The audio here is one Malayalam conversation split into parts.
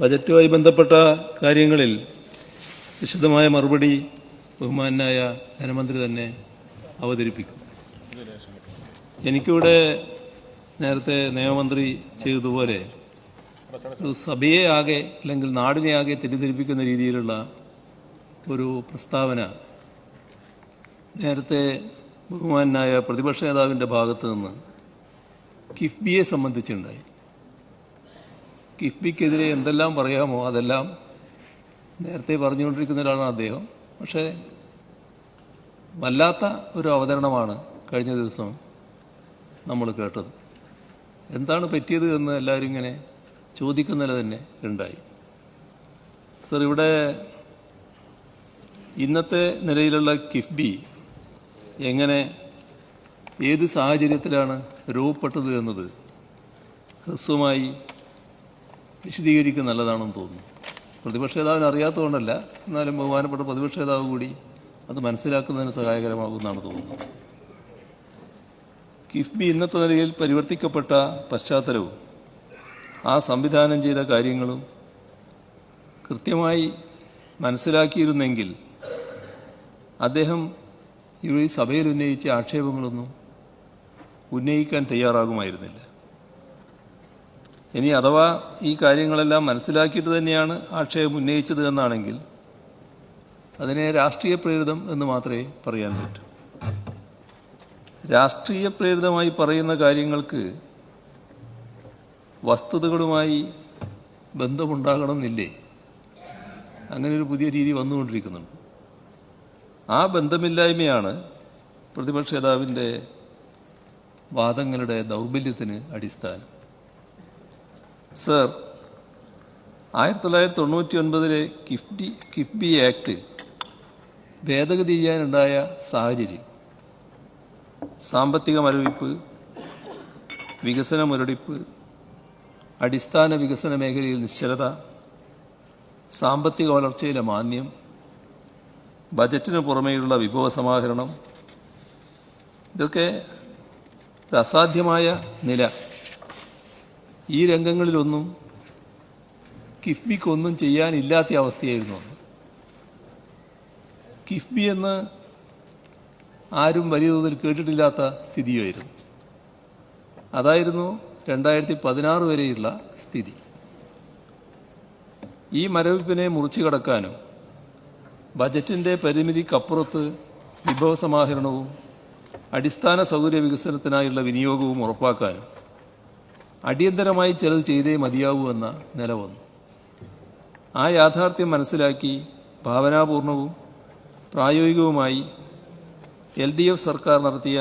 ബജറ്റുമായി ബന്ധപ്പെട്ട കാര്യങ്ങളിൽ വിശദമായ മറുപടി ബഹുമാനായ ധനമന്ത്രി തന്നെ അവതരിപ്പിക്കും. എനിക്കിവിടെ നേരത്തെ നിയമമന്ത്രി ചെയ്തതുപോലെ ഒരു സഭയെ ആകെ അല്ലെങ്കിൽ നാടിനെ ആകെ തെറ്റിദ്ധരിപ്പിക്കുന്ന രീതിയിലുള്ള ഒരു പ്രസ്താവന നേരത്തെ ബഹുമാനായ പ്രതിപക്ഷ നേതാവിൻ്റെ ഭാഗത്തു നിന്ന് കിഫ്ബിയെ സംബന്ധിച്ചുണ്ടായി. കിഫ്ബിക്കെതിരെ എന്തെല്ലാം പറയാമോ അതെല്ലാം നേരത്തെ പറഞ്ഞുകൊണ്ടിരിക്കുന്ന ഒരാളാണ് അദ്ദേഹം. പക്ഷേ വല്ലാത്ത ഒരു അവതരണമാണ് കഴിഞ്ഞ ദിവസം നമ്മൾ കേട്ടത്. എന്താണ് പറ്റിയത് എന്ന് എല്ലാവരും ഇങ്ങനെ ചോദിക്കുന്നതിൽ തന്നെ ഉണ്ടായി. സർ, ഇവിടെ ഇന്നത്തെ നിലയിലുള്ള കിഫ്ബി എങ്ങനെ ഏത് സാഹചര്യത്തിലാണ് രൂപപ്പെട്ടത് എന്നത് ഹ്രസ്വമായി വിശദീകരിക്കുക നല്ലതാണെന്ന് തോന്നുന്നു. പ്രതിപക്ഷ നേതാവിന് അറിയാത്തതുകൊണ്ടല്ല, എന്നാലും ബഹുമാനപ്പെട്ട പ്രതിപക്ഷ നേതാവ് കൂടി അത് മനസ്സിലാക്കുന്നതിന് സഹായകരമാകുമെന്നാണ് തോന്നുന്നത്. കിഫ്ബി ഇന്നത്തെ നിലയിൽ പരിവർത്തിക്കപ്പെട്ട പശ്ചാത്തലവും ആ സംവിധാനം ചെയ്ത കാര്യങ്ങളും കൃത്യമായി മനസ്സിലാക്കിയിരുന്നെങ്കിൽ അദ്ദേഹം ഈ സഭയിൽ ഉന്നയിച്ച ആക്ഷേപങ്ങളൊന്നും ഉന്നയിക്കാൻ തയ്യാറാകുമായിരുന്നില്ല. ഇനി അഥവാ ഈ കാര്യങ്ങളെല്ലാം മനസ്സിലാക്കിയിട്ട് തന്നെയാണ് ആക്ഷേപം ഉന്നയിച്ചത് എന്നാണെങ്കിൽ അതിനെ രാഷ്ട്രീയ പ്രേരിതം എന്ന് മാത്രമേ പറയാൻ പറ്റൂ. രാഷ്ട്രീയ പ്രേരിതമായി പറയുന്ന കാര്യങ്ങൾക്ക് വസ്തുതകളുമായി ബന്ധമുണ്ടാകണമെന്നില്ലേ? അങ്ങനെ ഒരു പുതിയ രീതി വന്നുകൊണ്ടിരിക്കുന്നുണ്ട്. ആ ബന്ധമില്ലായ്മയാണ് പ്രതിപക്ഷ നേതാവിൻ്റെ വാദങ്ങളുടെ ദൗർബല്യത്തിന് അടിസ്ഥാനം. സർ, 1999 കിഫ്ബി ആക്ട് ഭേദഗതി ചെയ്യാനുണ്ടായ സാഹചര്യം സാമ്പത്തിക മരവിപ്പ്, വികസന മുരടിപ്പ്, അടിസ്ഥാന വികസന മേഖലയിൽ നിശ്ചലത, സാമ്പത്തിക വളർച്ചയിലെ മാന്ദ്യം, ബജറ്റിന് പുറമേയുള്ള വിഭവ സമാഹരണം, ഇതൊക്കെ അസാധ്യമായ നില. ഈ രംഗങ്ങളിലൊന്നും കിഫ്ബിക്കൊന്നും ചെയ്യാനില്ലാത്ത അവസ്ഥയായിരുന്നു. കിഫ്ബി എന്ന് ആരും വലിയ തോതിൽ കേട്ടിട്ടില്ലാത്ത സ്ഥിതിയായിരുന്നു. അതായിരുന്നു 2016 വരെയുള്ള സ്ഥിതി. ഈ മരവിപ്പിനെ മുറിച്ചു കടക്കാനും ബജറ്റിൻ്റെ പരിമിതിക്കപ്പുറത്ത് വിഭവ സമാഹരണവും അടിസ്ഥാന സൗകര്യ വികസനത്തിനായുള്ള വിനിയോഗവും ഉറപ്പാക്കാനും അടിയന്തരമായി ചിലത് ചെയ്തേ മതിയാവൂ എന്ന നില വന്നു. ആ യാഥാർത്ഥ്യം മനസ്സിലാക്കി ഭാവനാപൂർണവും പ്രായോഗികവുമായി LDF സർക്കാർ നടത്തിയ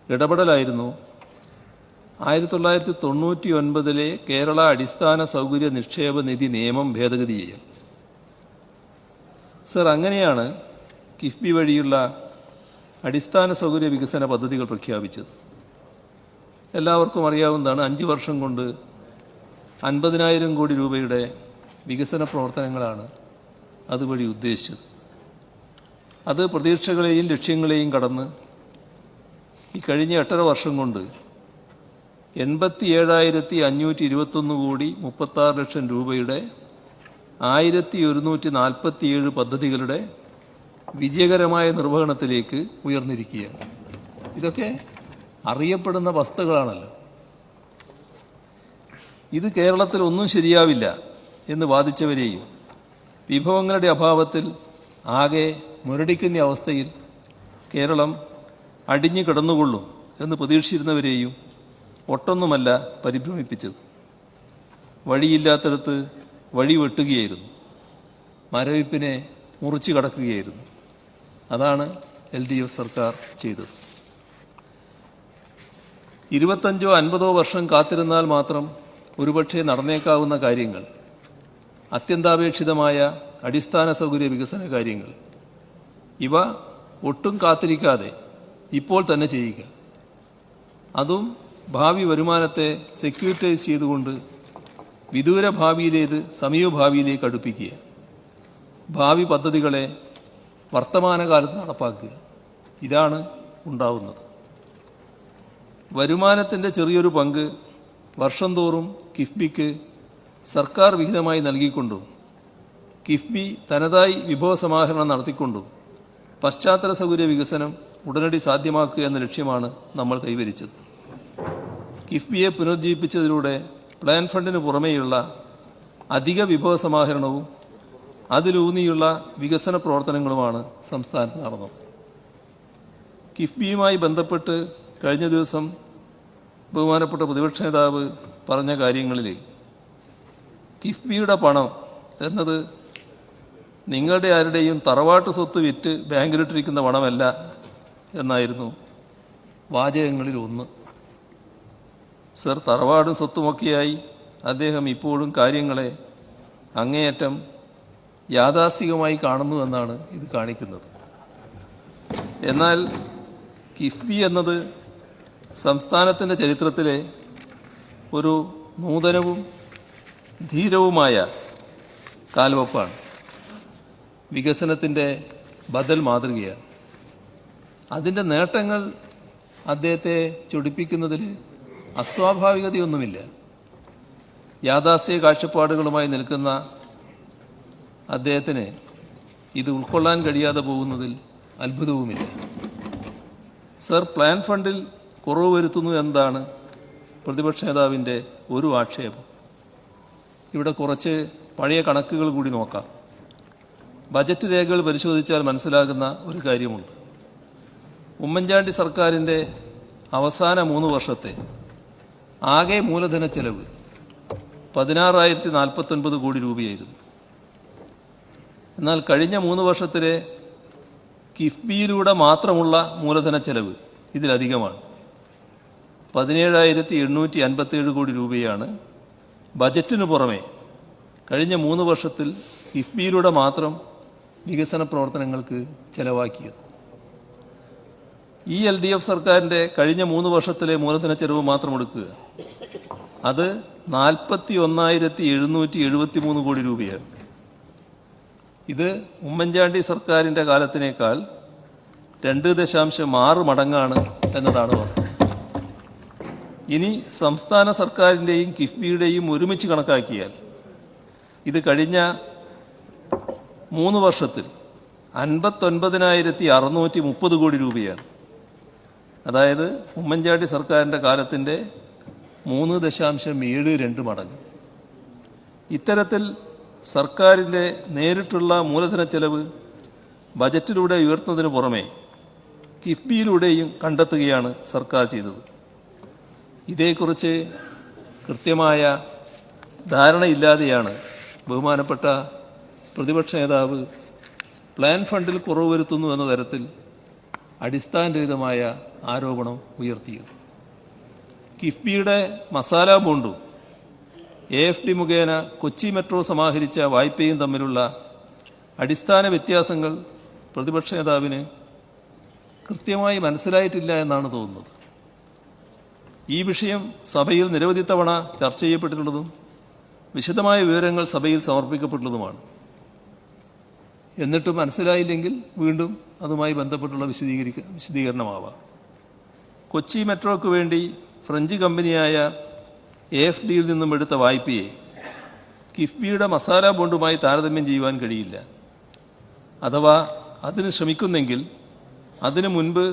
ഇടപെടലായിരുന്നു 1999 കേരള അടിസ്ഥാന സൗകര്യ നിക്ഷേപ നിധി നിയമം ഭേദഗതി ചെയ്യൽ. സർ, അങ്ങനെയാണ് കിഫ്ബി വഴിയുള്ള അടിസ്ഥാന സൗകര്യ വികസന പദ്ധതികൾ പ്രഖ്യാപിച്ചത്. എല്ലാവർക്കും അറിയാവുന്നതാണ്. 5 വർഷം കൊണ്ട് 50,000 കോടി രൂപയുടെ വികസന പ്രവർത്തനങ്ങളാണ് അതുവഴി ഉദ്ദേശിച്ചത്. അത് പ്രതീക്ഷകളെയും ലക്ഷ്യങ്ങളെയും കടന്ന് ഈ കഴിഞ്ഞ 8.5 വർഷം കൊണ്ട് 87,521 കോടി 36 ലക്ഷം രൂപയുടെ 1,147 പദ്ധതികളുടെ വിജയകരമായ നിർവഹണത്തിലേക്ക് ഉയർന്നിരിക്കുകയാണ്. ഇതൊക്കെ അറിയപ്പെടുന്ന വസ്തുതകളാണല്ലോ. ഇത് കേരളത്തിൽ ഒന്നും ശരിയാവില്ല എന്ന് വാദിച്ചവരെയും വിഭവങ്ങളുടെ അഭാവത്തിൽ ആകെ മുരടിക്കുന്ന അവസ്ഥയിൽ കേരളം അടിഞ്ഞു കിടന്നുകൊള്ളും എന്ന് പ്രതീക്ഷിച്ചിരുന്നവരെയും ഒട്ടൊന്നുമല്ല പരിഭ്രമിപ്പിച്ചത്. വഴിയില്ലാത്തടത്ത് വഴി വെട്ടുകയായിരുന്നു, മരവിപ്പിനെ മുറിച്ചു കടക്കുകയായിരുന്നു. അതാണ് LDF സർക്കാർ ചെയ്തത്. 25 or 50 വർഷം കാത്തിരുന്നാൽ മാത്രം ഒരുപക്ഷെ നടന്നേക്കാവുന്ന കാര്യങ്ങൾ, അത്യന്താപേക്ഷിതമായ അടിസ്ഥാന സൗകര്യ വികസന കാര്യങ്ങൾ, ഇവ ഒട്ടും കാത്തിരിക്കാതെ ഇപ്പോൾ തന്നെ ചെയ്യുക. അതും ഭാവി വരുമാനത്തെ സെക്യൂരിറ്റൈസ് ചെയ്തുകൊണ്ട് വിദൂര ഭാവിയിലേത് സമീപഭാവിയിലേക്ക് അടുപ്പിക്കുക. ഭാവി പദ്ധതികളെ വർത്തമാനകാലത്ത് നടപ്പാക്കുക. ഇതാണ് ഉണ്ടാവുന്നത്. വരുമാനത്തിൻ്റെ ചെറിയൊരു പങ്ക് വർഷം തോറും കിഫ്ബിക്ക് സർക്കാർ വിഹിതമായി നൽകിക്കൊണ്ടും കിഫ്ബി തനതായി വിഭവസമാഹരണം നടത്തിക്കൊണ്ടും പശ്ചാത്തല സൗകര്യ വികസനം ഉടനടി സാധ്യമാക്കുക എന്ന ലക്ഷ്യമാണ് നമ്മൾ കൈവരിച്ചത്. കിഫ്ബിയെ പുനരുജ്ജീവിപ്പിച്ചതിലൂടെ പ്ലാൻ ഫണ്ടിന് പുറമേയുള്ള അധിക വിഭവസമാഹരണവും അതിലൂന്നിയുള്ള വികസന പ്രവർത്തനങ്ങളുമാണ് സംസ്ഥാനത്ത് നടന്നത്. കിഫ്ബിയുമായി ബന്ധപ്പെട്ട് കഴിഞ്ഞ ദിവസം ബഹുമാനപ്പെട്ട പ്രതിപക്ഷ നേതാവ് പറഞ്ഞ കാര്യങ്ങളിൽ കിഫ്ബിയുടെ പണം എന്നത് നിങ്ങളുടെ ആരുടെയും തറവാട്ട് സ്വത്ത് വിറ്റ് ബാങ്കിലിട്ടിരിക്കുന്ന പണമല്ല എന്നായിരുന്നു വാചകങ്ങളിൽ ഒന്ന്. സർ, തറവാടും സ്വത്തുമൊക്കെയായി അദ്ദേഹം ഇപ്പോഴും കാര്യങ്ങളെ അങ്ങേയറ്റം യാഥാസ്ഥികമായി കാണുന്നുവെന്നാണ് ഇത് കാണിക്കുന്നത്. എന്നാൽ കിഫ്ബി എന്നത് സംസ്ഥാനത്തിൻ്റെ ചരിത്രത്തിലെ ഒരു നൂതനവും ധീരവുമായ കാൽവെപ്പാണ്. വികസനത്തിൻ്റെ ബദൽ മാതൃകയാണ്. അതിൻ്റെ നേട്ടങ്ങൾ അദ്ദേഹത്തെ ചൊടിപ്പിക്കുന്നതിൽ അസ്വാഭാവികതയൊന്നുമില്ല. യാഥാസ്ഥിക കാഴ്ചപ്പാടുകളുമായി നിൽക്കുന്ന അദ്ദേഹത്തിന് ഇത് ഉൾക്കൊള്ളാൻ കഴിയാതെ പോകുന്നതിൽ അത്ഭുതവുമില്ല. സർ, പ്ലാൻ ഫണ്ടിൽ കുറവ് വരുത്തുന്നു എന്നതാണ് പ്രതിപക്ഷ നേതാവിൻ്റെ ഒരു ആക്ഷേപം. ഇവിടെ കുറച്ച് പഴയ കണക്കുകൾ കൂടി നോക്കാം. ബജറ്റ് രേഖകൾ പരിശോധിച്ചാൽ മനസ്സിലാകുന്ന ഒരു കാര്യമുണ്ട്. ഉമ്മൻചാണ്ടി സർക്കാരിൻ്റെ അവസാന 3 വർഷത്തെ ആകെ മൂലധന ചെലവ് 16,049 കോടി രൂപയായിരുന്നു. എന്നാൽ കഴിഞ്ഞ 3 വർഷത്തിലെ കിഫ്ബിയിലൂടെ മാത്രമുള്ള മൂലധന ചെലവ് ഇതിലധികമാണ്. 17,857 കോടി രൂപയാണ് ബജറ്റിന് പുറമെ കഴിഞ്ഞ 3 വർഷത്തിൽ കിഫ്ബിയിലൂടെ മാത്രം വികസന പ്രവർത്തനങ്ങൾക്ക് ചെലവാക്കിയത്. ഈ LDF സർക്കാരിൻ്റെ കഴിഞ്ഞ 3 വർഷത്തിലെ മൂലധന ചെലവ് മാത്രം എടുക്കുക, അത് 41,773 കോടി രൂപയാണ്. ഇത് ഉമ്മൻചാണ്ടി സർക്കാരിൻ്റെ കാലത്തിനേക്കാൾ 2.6 മടങ്ങാണ് എന്നതാണ് വസ്തുത. ഇനി സംസ്ഥാന സർക്കാരിൻ്റെയും കിഫ്ബിയുടെയും ഒരുമിച്ച് കണക്കാക്കിയാൽ ഇത് കഴിഞ്ഞ 3 വർഷത്തിൽ 59,630 കോടി രൂപയാണ്. അതായത് ഉമ്മൻചാണ്ടി സർക്കാരിൻ്റെ കാലത്തിൻ്റെ 3.72 മടങ്ങ്. ഇത്തരത്തിൽ സർക്കാരിൻ്റെ നേരിട്ടുള്ള മൂലധന ചെലവ് ബജറ്റിലൂടെ ഉയർത്തുന്നതിന് പുറമെ കിഫ്ബിയിലൂടെയും കണ്ടെത്തുകയാണ് സർക്കാർ ചെയ്തത്. ഇതേക്കുറിച്ച് കൃത്യമായ ധാരണയില്ലാതെയാണ് ബഹുമാനപ്പെട്ട പ്രതിപക്ഷ നേതാവ് പ്ലാൻ ഫണ്ടിൽ കുറവ് വരുത്തുന്നു എന്ന തരത്തിൽ അടിസ്ഥാനരഹിതമായ ആരോപണം ഉയർത്തിയത്. കിഫ്ബിയുടെ മസാല ബോണ്ടും AFD മുഖേന കൊച്ചി മെട്രോ സമാഹരിച്ച വായ്പയും തമ്മിലുള്ള അടിസ്ഥാന വ്യത്യാസങ്ങൾ പ്രതിപക്ഷ നേതാവിന് കൃത്യമായി മനസ്സിലായിട്ടില്ല എന്നാണ് തോന്നുന്നത്. ഈ വിഷയം സഭയിൽ നിരവധി തവണ ചർച്ച ചെയ്യപ്പെട്ടിട്ടുള്ളതും വിശദമായ വിവരങ്ങൾ സഭയിൽ സമർപ്പിക്കപ്പെട്ടുള്ളതുമാണ്. എന്നിട്ടും മനസ്സിലായില്ലെങ്കിൽ വീണ്ടും അതുമായി ബന്ധപ്പെട്ടുള്ള വിശദീകരണമാവാം. കൊച്ചി മെട്രോയ്ക്ക് വേണ്ടി ഫ്രഞ്ച് കമ്പനിയായ AFDയിൽ നിന്നും എടുത്ത വായ്പയെ കിഫ്ബിയുടെ മസാല ബോണ്ടുമായി താരതമ്യം ചെയ്യുവാൻ കഴിയില്ല. അഥവാ അതിന് ശ്രമിക്കുന്നെങ്കിൽ അതിനു മുൻപ്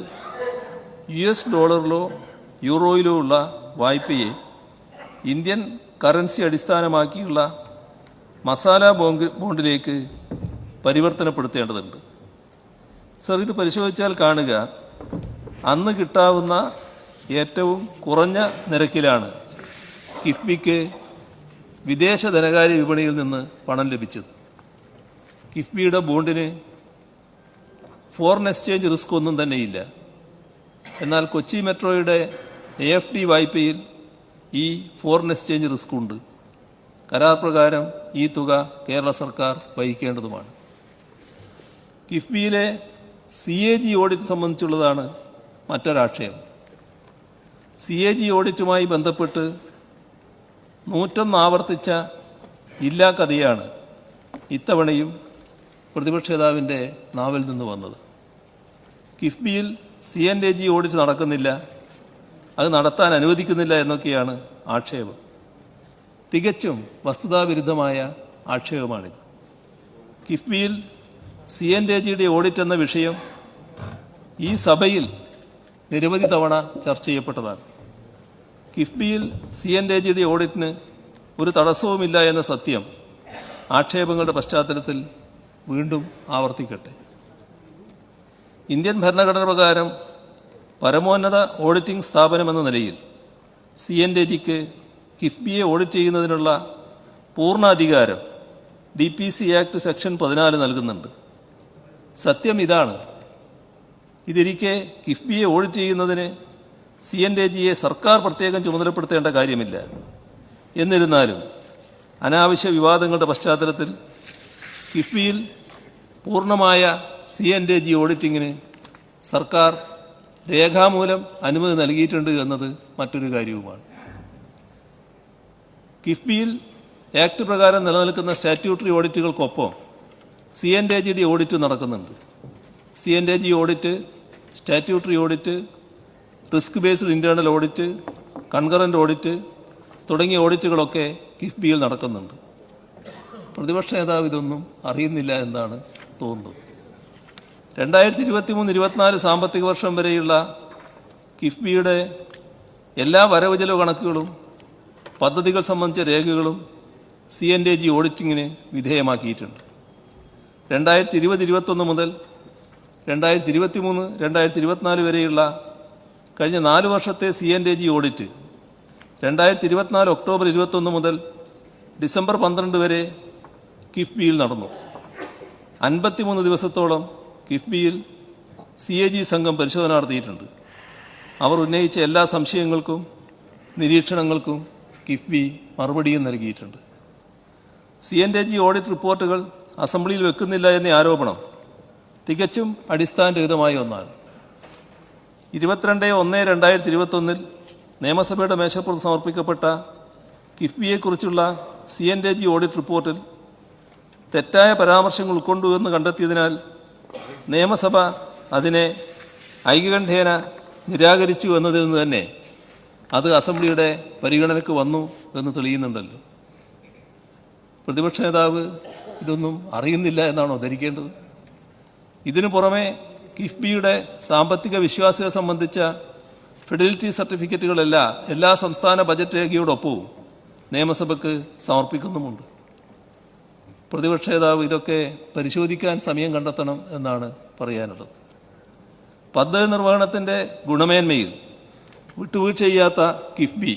US ഡോളറിലോ യൂറോയിലോ ഉള്ള വായ്പയെ ഇന്ത്യൻ കറൻസി അടിസ്ഥാനമാക്കിയുള്ള മസാല ബോണ്ടിലേക്ക് പരിവർത്തനപ്പെടുത്തേണ്ടതുണ്ട്. സർ, ഇത് പരിശോധിച്ചാൽ കാണുക, അന്ന് കിട്ടാവുന്ന ഏറ്റവും കുറഞ്ഞ നിരക്കിലാണ് കിഫ്ബിക്ക് വിദേശ ധനകാര്യ വിപണിയിൽ നിന്ന് പണം ലഭിച്ചത്. കിഫ്ബിയുടെ ബോണ്ടിന് ഫോറിൻ എക്സ്ചേഞ്ച് റിസ്ക് ഒന്നും തന്നെയില്ല. എന്നാൽ കൊച്ചി മെട്രോയുടെ AFD വായ്പയിൽ ഈ ഫോറിൻ എക്സ്ചേഞ്ച് റിസ്ക് ഉണ്ട്. കരാർ പ്രകാരം ഈ തുക കേരള സർക്കാർ വഹിക്കേണ്ടതുമാണ്. കിഫ്ബിയിലെ CAG ഓഡിറ്റ് സംബന്ധിച്ചുള്ളതാണ് മറ്റൊരാക്ഷേപം. CAG ഓഡിറ്റുമായി ബന്ധപ്പെട്ട് 101 ആവർത്തിച്ച ഇല്ലാ കഥയാണ് ഇത്തവണയും പ്രതിപക്ഷ നേതാവിൻ്റെ നാവിൽ നിന്ന് വന്നത്. കിഫ്ബിയിൽ C&AG ഓഡിറ്റ് നടക്കുന്നില്ല, അത് നടത്താൻ അനുവദിക്കുന്നില്ല എന്നൊക്കെയാണ് ആക്ഷേപം. തികച്ചും വസ്തുതാവിരുദ്ധമായ ആക്ഷേപമാണിത്. കിഫ്ബിയിൽ CNAGയുടെ ഓഡിറ്റ് എന്ന വിഷയം ഈ സഭയിൽ നിരവധി തവണ ചർച്ച ചെയ്യപ്പെട്ടതാണ്. കിഫ്ബിയിൽ CNAGയുടെ ഓഡിറ്റിന് ഒരു തടസ്സവുമില്ല എന്ന സത്യം ആക്ഷേപങ്ങളുടെ പശ്ചാത്തലത്തിൽ വീണ്ടും ആവർത്തിക്കട്ടെ. ഇന്ത്യൻ ഭരണഘടന പ്രകാരം പരമോന്നത ഓഡിറ്റിംഗ് സ്ഥാപനമെന്ന നിലയിൽ CNAGക്ക് കിഫ്ബിയെ ഓഡിറ്റ് ചെയ്യുന്നതിനുള്ള പൂർണ്ണ അധികാരം DPC ആക്ട് സെക്ഷൻ 14 നൽകുന്നുണ്ട്. സത്യം ഇതാണ്. ഇതിരിക്കെ കിഫ്ബിയെ ഓഡിറ്റ് ചെയ്യുന്നതിന് CNAGയെ സർക്കാർ പ്രത്യേകം ചുമതലപ്പെടുത്തേണ്ട കാര്യമില്ല. എന്നിരുന്നാലും അനാവശ്യ വിവാദങ്ങളുടെ പശ്ചാത്തലത്തിൽ കിഫ്ബിയിൽ പൂർണ്ണമായ CNAG ഓഡിറ്റിങ്ങിന് സർക്കാർ രേഖാമൂലം അനുമതി നൽകിയിട്ടുണ്ട് എന്നത് മറ്റൊരു കാര്യവുമാണ്. കിഫ്ബിയിൽ ആക്ട് പ്രകാരം നിലനിൽക്കുന്ന സ്റ്റാറ്റ്യൂട്ടറി ഓഡിറ്റുകൾക്കൊപ്പം CNAGയുടെ ഓഡിറ്റ് നടക്കുന്നുണ്ട്. CNAG audit, statutory audit, risk based internal audit, concurrent audit തുടങ്ങിയ ഓഡിറ്റുകളൊക്കെ കിഫ്ബിയിൽ നടക്കുന്നുണ്ട്. പ്രതിപക്ഷ നേതാവ് ഇതൊന്നും അറിയുന്നില്ല എന്നാണ് തോന്നുന്നത്. 2023-24 സാമ്പത്തിക വർഷം വരെയുള്ള കിഫ്ബിയുടെ എല്ലാ വരവ് ചെലവ് കണക്കുകളും പദ്ധതികൾ സംബന്ധിച്ച രേഖകളും CNAG ഓഡിറ്റിങ്ങിന് വിധേയമാക്കിയിട്ടുണ്ട്. 2020-21 മുതൽ 2023-24 വരെയുള്ള കഴിഞ്ഞ 4 വർഷത്തെ CNAG ഓഡിറ്റ് 2024 ഒക്ടോബർ 21 മുതൽ ഡിസംബർ 12 വരെ കിഫ്ബിയിൽ നടന്നു. 53 ദിവസത്തോളം കിഫ്ബിയിൽ CAG സംഘം പരിശോധന നടത്തിയിട്ടുണ്ട്. അവർ ഉന്നയിച്ച എല്ലാ സംശയങ്ങൾക്കും നിരീക്ഷണങ്ങൾക്കും കിഫ്ബി മറുപടിയും നൽകിയിട്ടുണ്ട്. CNAG ഓഡിറ്റ് റിപ്പോർട്ടുകൾ അസംബ്ലിയിൽ വെക്കുന്നില്ല എന്ന ആരോപണം തികച്ചും അടിസ്ഥാനരഹിതമായ ഒന്നാണ്. 22/1/2021 നിയമസഭയുടെ മേശപ്പുറത്ത് സമർപ്പിക്കപ്പെട്ട കിഫ്ബിയെക്കുറിച്ചുള്ള CNAG ഓഡിറ്റ് റിപ്പോർട്ടിൽ തെറ്റായ പരാമർശങ്ങൾ ഉൾക്കൊണ്ടു എന്ന് കണ്ടെത്തിയതിനാൽ നിയമസഭ അതിനെ ഐകകണ്ഠേന നിരാകരിച്ചു എന്നതിൽ നിന്ന് തന്നെ അത് അസംബ്ലിയുടെ പരിഗണനയ്ക്ക് വന്നു എന്ന് തെളിയുന്നുണ്ടല്ലോ. പ്രതിപക്ഷ നേതാവ് ഇതൊന്നും അറിയുന്നില്ല എന്നാണോ ധരിക്കേണ്ടത്? ഇതിനു പുറമെ കിഫ്ബിയുടെ സാമ്പത്തിക വിശ്വാസ്യത സംബന്ധിച്ച ഫിഡിലിറ്റി സർട്ടിഫിക്കറ്റുകളെല്ലാം എല്ലാ സംസ്ഥാന ബജറ്റ് രേഖയോടൊപ്പവും നിയമസഭയ്ക്ക് സമർപ്പിക്കുന്നുമുണ്ട്. പ്രതിപക്ഷ നേതാവ് ഇതൊക്കെ പരിശോധിക്കാൻ സമയം കണ്ടെത്തണം എന്നാണ് പറയാനുള്ളത്. പദ്ധതി നിർവഹണത്തിന്റെ ഗുണമേന്മയിൽ വിട്ടുവീഴ്ച ചെയ്യാത്ത കിഫ്ബി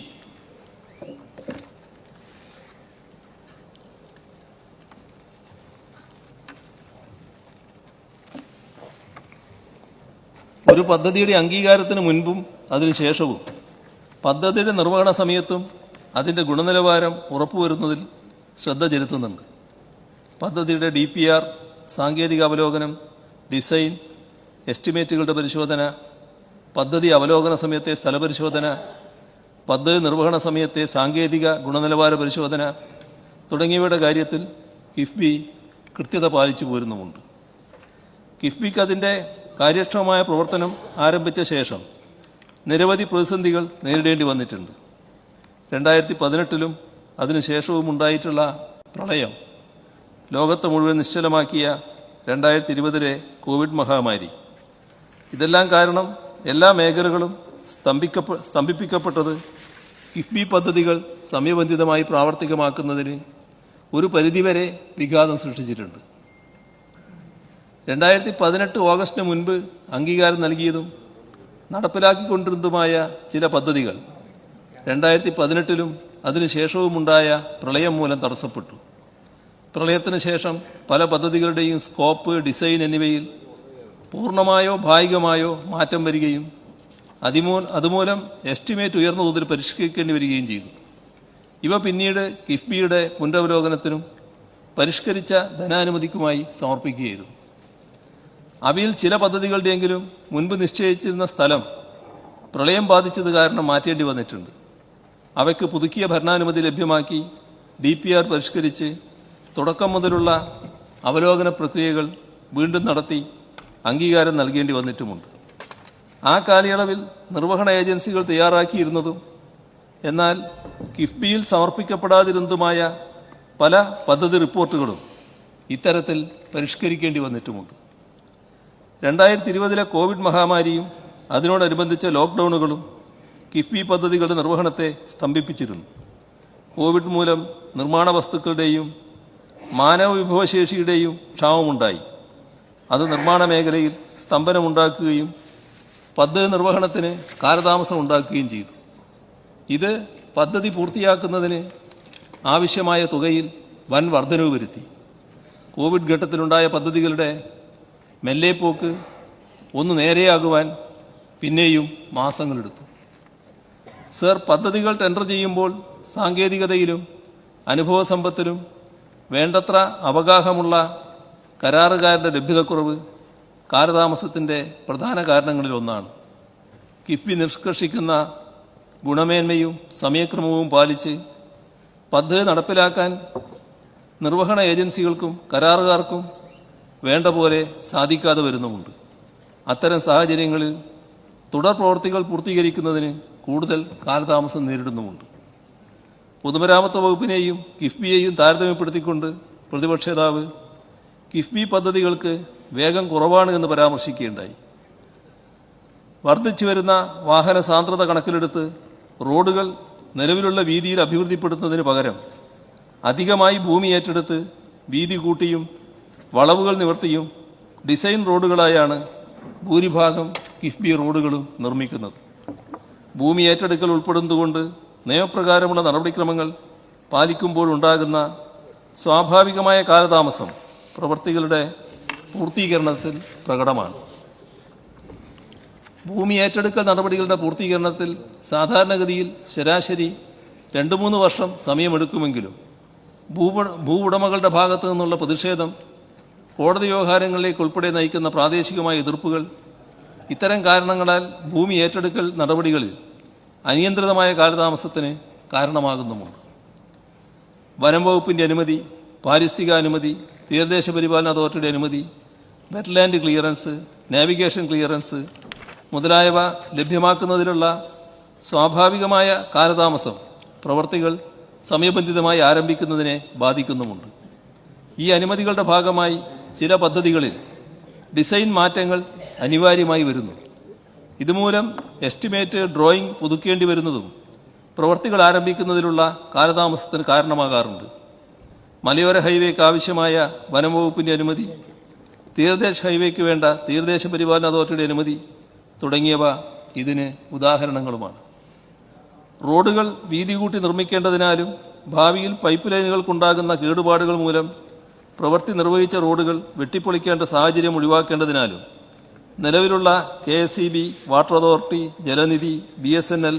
ഒരു പദ്ധതിയുടെ അംഗീകാരത്തിന് മുൻപും അതിനുശേഷവും പദ്ധതിയുടെ നിർവഹണ സമയത്തും അതിന്റെ ഗുണനിലവാരം ഉറപ്പുവരുന്നതിൽ ശ്രദ്ധ ചെലുത്തുന്നുണ്ട്. പദ്ധതിയുടെ DPR, സാങ്കേതിക അവലോകനം, ഡിസൈൻ, എസ്റ്റിമേറ്റുകളുടെ പരിശോധന, പദ്ധതി അവലോകന സമയത്തെ സ്ഥലപരിശോധന, പദ്ധതി നിർവഹണ സമയത്തെ സാങ്കേതിക ഗുണനിലവാര പരിശോധന തുടങ്ങിയവയുടെ കാര്യത്തിൽ കിഫ്ബി കൃത്യത പാലിച്ചു പോരുന്നുമുണ്ട്. കിഫ്ബിക്ക് അതിൻ്റെ കാര്യക്ഷമമായ പ്രവർത്തനം ആരംഭിച്ച ശേഷം നിരവധി പ്രതിസന്ധികൾ നേരിടേണ്ടി വന്നിട്ടുണ്ട്. 2018 അതിനുശേഷവും ഉണ്ടായിട്ടുള്ള പ്രളയം, ലോകത്തെ മുഴുവൻ നിശ്ചലമാക്കിയ 2020 കോവിഡ് മഹാമാരി, ഇതെല്ലാം കാരണം എല്ലാ മേഖലകളും സ്തംഭിപ്പിക്കപ്പെട്ടത് കിഫ്ബി പദ്ധതികൾ സമയബന്ധിതമായി പ്രാവർത്തികമാക്കുന്നതിന് ഒരു പരിധിവരെ വിഘാതം സൃഷ്ടിച്ചിട്ടുണ്ട്. 2018 ഓഗസ്റ്റിന് മുൻപ് അംഗീകാരം നൽകിയതും നടപ്പിലാക്കിക്കൊണ്ടിരുന്നതുമായ ചില പദ്ധതികൾ 2018 അതിനുശേഷവുമുണ്ടായ പ്രളയം മൂലം തടസ്സപ്പെട്ടു. പ്രളയത്തിന് ശേഷം പല പദ്ധതികളുടെയും സ്കോപ്പ്, ഡിസൈൻ എന്നിവയിൽ പൂർണ്ണമായോ ഭാഗികമായോ മാറ്റം വരികയും അതുമൂലം എസ്റ്റിമേറ്റ് ഉയർന്ന തോതിൽ പരിഷ്കരിക്കേണ്ടി വരികയും ചെയ്തു. ഇവ പിന്നീട് കിഫ്ബിയുടെ പുനരവലോകനത്തിനും പരിഷ്കരിച്ച ധനാനുമതിക്കുമായി സമർപ്പിക്കുകയായിരുന്നു. അവയിൽ ചില പദ്ധതികളുടെയെങ്കിലും മുൻപ് നിശ്ചയിച്ചിരുന്ന സ്ഥലം പ്രളയം ബാധിച്ചത് കാരണം മാറ്റേണ്ടി വന്നിട്ടുണ്ട്. അവയ്ക്ക് പുതുക്കിയ ഭരണാനുമതി ലഭ്യമാക്കി DPR പരിഷ്കരിച്ച് തുടക്കം മുതലുള്ള അവലോകന പ്രക്രിയകൾ വീണ്ടും നടത്തി അംഗീകാരം നൽകേണ്ടി വന്നിട്ടുമുണ്ട്. ആ കാലയളവിൽ നിർവഹണ ഏജൻസികൾ തയ്യാറാക്കിയിരുന്നതും എന്നാൽ കിഫ്ബിയിൽ സമർപ്പിക്കപ്പെടാതിരുന്നതുമായ പല പദ്ധതി റിപ്പോർട്ടുകളും ഇത്തരത്തിൽ പരിഷ്കരിക്കേണ്ടി വന്നിട്ടുമുണ്ട്. 2020 കോവിഡ് മഹാമാരിയും അതിനോടനുബന്ധിച്ച ലോക്ക്ഡൌണുകളും കിഫ്ബി പദ്ധതികളുടെ നിർവഹണത്തെ സ്തംഭിപ്പിച്ചിരുന്നു. കോവിഡ് മൂലം നിർമ്മാണ വസ്തുക്കളുടെയും മാനവ വിഭവശേഷിയുടെയും ക്ഷാമമുണ്ടായി. അത് നിർമ്മാണ മേഖലയിൽ സ്തംഭനമുണ്ടാക്കുകയും പദ്ധതി നിർവഹണത്തിന് കാലതാമസം ഉണ്ടാക്കുകയും ചെയ്തു. ഇത് പദ്ധതി പൂർത്തിയാക്കുന്നതിന് ആവശ്യമായ തുകയിൽ വൻ വർധനവ് വരുത്തി. കോവിഡ് ഘട്ടത്തിലുണ്ടായ പദ്ധതികളുടെ മെല്ലേപ്പോക്ക് ഒന്ന് നേരെയാകുവാൻ പിന്നെയും മാസങ്ങളെടുത്തു. സർ, പദ്ധതികൾ ടെൻഡർ ചെയ്യുമ്പോൾ സാങ്കേതികതയിലും അനുഭവസമ്പത്തിലും വേണ്ടത്ര അവഗാഹമുള്ള കരാറുകാരുടെ ലഭ്യതക്കുറവ് കാലതാമസത്തിൻ്റെ പ്രധാന കാരണങ്ങളിലൊന്നാണ്. കിഫ്ബി നിഷ്കർഷിക്കുന്ന ഗുണമേന്മയും സമയക്രമവും പാലിച്ച് പദ്ധതി നടപ്പിലാക്കാൻ നിർവഹണ ഏജൻസികൾക്കും കരാറുകാർക്കും വേണ്ട പോലെ സാധിക്കാതെ വരുന്നുമുണ്ട്. അത്തരം സാഹചര്യങ്ങളിൽ തുടർ പ്രവൃത്തികൾ പൂർത്തീകരിക്കുന്നതിന് കൂടുതൽ കാലതാമസം നേരിടുന്നുമുണ്ട്. പൊതുമരാമത്ത് വകുപ്പിനെയും കിഫ്ബിയെയും താരതമ്യപ്പെടുത്തിക്കൊണ്ട് പ്രതിപക്ഷ നേതാവ് കിഫ്ബി പദ്ധതികൾക്ക് വേഗം കുറവാണ് എന്ന് പരാമർശിക്കുകയുണ്ടായി. വർദ്ധിച്ചു വരുന്ന വാഹന സാന്ദ്രത കണക്കിലെടുത്ത് റോഡുകൾ നിലവിലുള്ള വീതിയിൽ അഭിവൃദ്ധിപ്പെടുത്തുന്നതിന് പകരം അധികമായി ഭൂമി ഏറ്റെടുത്ത് വീതി കൂട്ടിയും വളവുകൾ നിവർത്തിയും ഡിസൈൻ റോഡുകളായാണ് ഭൂരിഭാഗം കിഫ്ബി റോഡുകളും നിർമ്മിക്കുന്നത്. ഭൂമി ഏറ്റെടുക്കൽ ഉൾപ്പെടുന്നതുകൊണ്ട് നിയമപ്രകാരമുള്ള നടപടിക്രമങ്ങൾ പാലിക്കുമ്പോഴുണ്ടാകുന്ന സ്വാഭാവികമായ കാലതാമസം പ്രവൃത്തികളുടെ പൂർത്തീകരണത്തിൽ പ്രകടമാണ്. ഭൂമി ഏറ്റെടുക്കൽ നടപടികളുടെ പൂർത്തീകരണത്തിൽ സാധാരണഗതിയിൽ ശരാശരി 2-3 വർഷം സമയമെടുക്കുമെങ്കിലും ഭൂവുടമകളുടെ ഭാഗത്തു നിന്നുള്ള പ്രതിഷേധം, കോടതി വ്യവഹാരങ്ങളിലേക്ക് ഉൾപ്പെടെ നയിക്കുന്ന പ്രാദേശികമായ എതിർപ്പുകൾ, ഇത്തരം കാരണങ്ങളാൽ ഭൂമി ഏറ്റെടുക്കൽ നടപടികളിൽ അനിയന്ത്രിതമായ കാലതാമസത്തിന് കാരണമാകുന്നുമുണ്ട്. വനം വകുപ്പിന്റെ അനുമതി, പാരിസ്ഥിതിക അനുമതി, തീരദേശ പരിപാലന അതോറിറ്റിയുടെ അനുമതി, വെറ്റ്ലാൻഡ് ക്ലിയറൻസ്, നാവിഗേഷൻ ക്ലിയറൻസ് മുതലായവ ലഭ്യമാക്കുന്നതിലുള്ള സ്വാഭാവികമായ കാലതാമസം പ്രവർത്തികൾ സമയബന്ധിതമായി ആരംഭിക്കുന്നതിനെ ബാധിക്കുന്നുമുണ്ട്. ഈ അനുമതികളുടെ ഭാഗമായി ചില പദ്ധതികളിൽ ഡിസൈൻ മാറ്റങ്ങൾ അനിവാര്യമായി വരുന്നു. ഇതുമൂലം എസ്റ്റിമേറ്റ് ഡ്രോയിംഗ് പുതുക്കേണ്ടി വരുന്നതും പ്രവർത്തികൾ ആരംഭിക്കുന്നതിലുള്ള കാലതാമസത്തിന് കാരണമാകാറുണ്ട്. മലയോര ഹൈവേക്ക് ആവശ്യമായ വനം വകുപ്പിന്റെ അനുമതി, തീരദേശ ഹൈവേക്ക് വേണ്ട തീരദേശ പരിപാലന അതോറിറ്റിയുടെ അനുമതി തുടങ്ങിയവ ഇതിന് ഉദാഹരണങ്ങളുമാണ്. റോഡുകൾ വീതി കൂട്ടി നിർമ്മിക്കേണ്ടതിനാലും ഭാവിയിൽ പൈപ്പ് ലൈനുകൾക്കുണ്ടാകുന്ന കേടുപാടുകൾ മൂലം പ്രവൃത്തി നിർവഹിച്ച റോഡുകൾ വെട്ടിപ്പൊളിക്കേണ്ട സാഹചര്യം ഒഴിവാക്കേണ്ടതിനാലും നിലവിലുള്ള KSEB, water authority, Jalanidhi, BSNL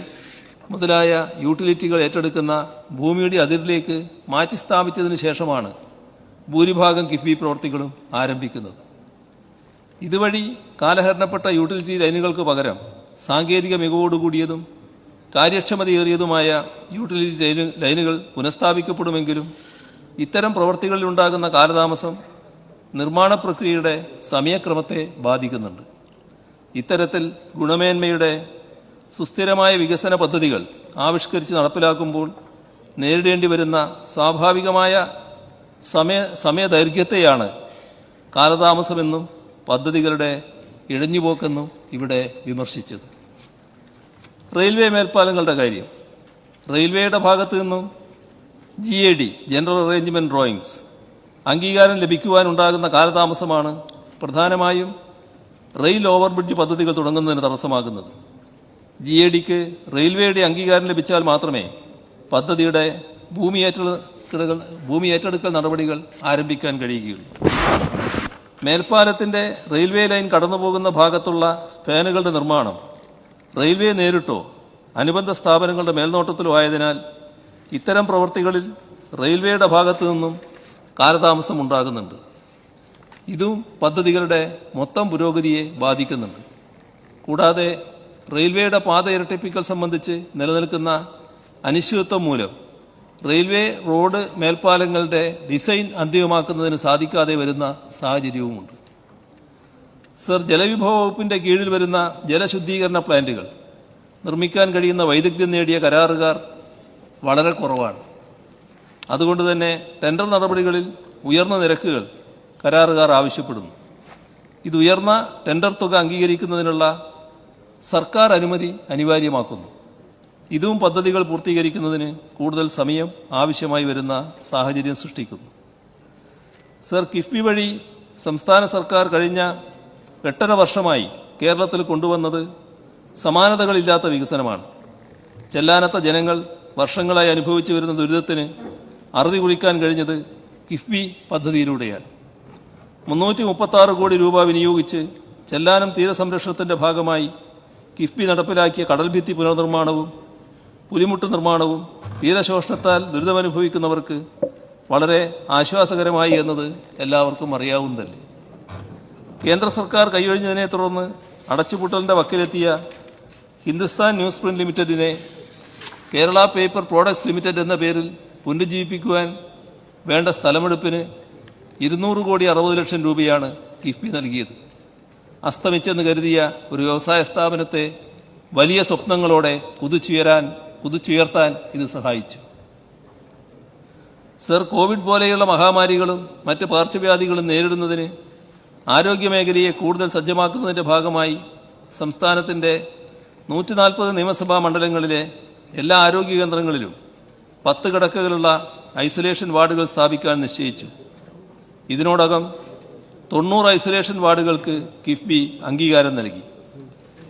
മുതലായ യൂട്ടിലിറ്റികൾ ഏറ്റെടുക്കുന്ന ഭൂമിയുടെ അതിരിലേക്ക് മാറ്റിസ്ഥാപിച്ചതിന് ശേഷമാണ് ഭൂരിഭാഗം കിഫ്ബി പ്രവൃത്തികളും ആരംഭിക്കുന്നത്. ഇതുവഴി കാലഹരണപ്പെട്ട യൂട്ടിലിറ്റി ലൈനുകൾക്ക് പകരം സാങ്കേതിക മികവോടുകൂടിയതും കാര്യക്ഷമതയേറിയതുമായ യൂട്ടിലിറ്റി ലൈനുകൾ പുനഃസ്ഥാപിക്കപ്പെടുമെങ്കിലും ഇത്തരം പ്രവൃത്തികളിൽ ഉണ്ടാകുന്ന കാലതാമസം നിർമ്മാണ പ്രക്രിയയുടെ സമയക്രമത്തെ ബാധിക്കുന്നുണ്ട്. ഇത്തരത്തിൽ ഗുണമേന്മയുടെ സുസ്ഥിരമായ വികസന പദ്ധതികൾ ആവിഷ്കരിച്ച് നടപ്പിലാക്കുമ്പോൾ നേരിടേണ്ടി വരുന്ന സ്വാഭാവികമായ സമയദൈർഘ്യത്തെയാണ് കാലതാമസമെന്നും പദ്ധതികളുടെ ഇഴഞ്ഞുപോക്കെന്നും ഇവിടെ വിമർശിച്ചത്. റെയിൽവേ മേൽപ്പാലങ്ങളുടെ കാര്യം. റെയിൽവേയുടെ ഭാഗത്തു നിന്നും GAD, ജനറൽ അറേഞ്ച്മെന്റ് ഡ്രോയിങ്സ് അംഗീകാരം ലഭിക്കുവാനുണ്ടാകുന്ന കാലതാമസമാണ് പ്രധാനമായും റെയിൽ ഓവർബ്രിഡ്ജ് പദ്ധതികൾ തുടങ്ങുന്നതിന് തടസ്സമാകുന്നത്. GADക്ക് റെയിൽവേയുടെ അംഗീകാരം ലഭിച്ചാൽ മാത്രമേ പദ്ധതിയുടെ ഭൂമി ഏറ്റെടുക്കൽ നടപടികൾ ആരംഭിക്കാൻ കഴിയുകയുള്ളൂ. മേൽപ്പാലത്തിന്റെ റെയിൽവേ ലൈൻ കടന്നുപോകുന്ന ഭാഗത്തുള്ള സ്പാനുകളുടെ നിർമ്മാണം റെയിൽവേ നേരിട്ടോ അനുബന്ധ സ്ഥാപനങ്ങളുടെ മേൽനോട്ടത്തിലോ ആയതിനാൽ ഇത്തരം പ്രവൃത്തികളിൽ റെയിൽവേയുടെ ഭാഗത്തു നിന്നും കാലതാമസം ഉണ്ടാകുന്നുണ്ട്. ഇതും പദ്ധതികളുടെ മൊത്തം പുരോഗതിയെ ബാധിക്കുന്നുണ്ട്. കൂടാതെ റെയിൽവേയുടെ പാത ഇരട്ടിപ്പിക്കൽ സംബന്ധിച്ച് നിലനിൽക്കുന്ന അനിശ്ചിതത്വം മൂലം റെയിൽവേ റോഡ് മേൽപ്പാലങ്ങളുടെ ഡിസൈൻ അന്തിമമാക്കുന്നതിന് സാധിക്കാതെ വരുന്ന സാഹചര്യവുമുണ്ട്. സർ, ജലവിഭവ വകുപ്പിന്റെ കീഴിൽ വരുന്ന ജലശുദ്ധീകരണ പ്ലാന്റുകൾ നിർമ്മിക്കാൻ കഴിയുന്ന വൈദഗ്ധ്യം നേടിയ കരാറുകാർ വളരെ കുറവാണ്. അതുകൊണ്ട് തന്നെ ടെൻഡർ നടപടികളിൽ ഉയർന്ന നിരക്കുകൾ കരാറുകാർ ആവശ്യപ്പെടുന്നു. ഇത് ഉയർന്ന ടെൻഡർ തുക അംഗീകരിക്കുന്നതിനുള്ള സർക്കാർ അനുമതി അനിവാര്യമാക്കുന്നു. ഇതും പദ്ധതികൾ പൂർത്തീകരിക്കുന്നതിന് കൂടുതൽ സമയം ആവശ്യമായി വരുന്ന സാഹചര്യം സൃഷ്ടിക്കുന്നു. സർ, കിഫ്ബി വഴി സംസ്ഥാന സർക്കാർ കഴിഞ്ഞ 8.5 വർഷമായി കേരളത്തിൽ കൊണ്ടുവന്നത് സമാനതകളില്ലാത്ത വികസനമാണ്. ചെല്ലാനത്ത ജനങ്ങൾ വർഷങ്ങളായി അനുഭവിച്ചു വരുന്ന ദുരിതത്തിന് അറുതി കുറിക്കാൻ കഴിഞ്ഞത് കിഫ്ബി പദ്ധതിയിലൂടെയാണ്. 336 കോടി രൂപ വിനിയോഗിച്ച് ചെല്ലാനം തീരസംരക്ഷണത്തിന്റെ ഭാഗമായി കിഫ്ബി നടപ്പിലാക്കിയ കടൽഭിത്തി പുനർനിർമ്മാണവും പുലിമുട്ട് നിർമ്മാണവും തീരശോഷണത്താൽ ദുരിതമനുഭവിക്കുന്നവർക്ക് വളരെ ആശ്വാസകരമായി എന്നത് എല്ലാവർക്കും അറിയാവുന്നതല്ലേ. കേന്ദ്ര സർക്കാർ കൈയൊഴിഞ്ഞതിനെ തുടർന്ന് അടച്ചുപൂട്ടലിന്റെ വക്കിലെത്തിയ ഹിന്ദുസ്ഥാൻ ന്യൂസ് പ്രിന്റ് ലിമിറ്റഡിനെ കേരള പേപ്പർ പ്രോഡക്ട്സ് ലിമിറ്റഡ് എന്ന പേരിൽ പുനരുജ്ജീവിപ്പിക്കുവാൻ വേണ്ട സ്ഥലമെടുപ്പിന് 200 കോടി 60 ലക്ഷം രൂപയാണ് കിഫ്ബി നൽകിയത്. അസ്തമിച്ചെന്ന് കരുതിയ ഒരു വ്യവസായ സ്ഥാപനത്തെ വലിയ സ്വപ്നങ്ങളോടെ കുതിച്ചുയർത്താൻ ഇത് സഹായിച്ചു. സർ, കോവിഡ് പോലെയുള്ള മഹാമാരികളും മറ്റ് പകർച്ചവ്യാധികളും നേരിടുന്നതിന് ആരോഗ്യമേഖലയെ കൂടുതൽ സജ്ജമാക്കുന്നതിന്റെ ഭാഗമായി സംസ്ഥാനത്തിന്റെ 140 നിയമസഭാ മണ്ഡലങ്ങളിലെ എല്ലാ ആരോഗ്യ കേന്ദ്രങ്ങളിലും 10 കിടക്കകളുള്ള ഐസൊലേഷൻ വാർഡുകൾ സ്ഥാപിക്കാൻ നിശ്ചയിച്ചു. ഇതിനോടകം 90 ഐസൊലേഷൻ വാർഡുകൾക്ക് കിഫ്ബി അംഗീകാരം നൽകി.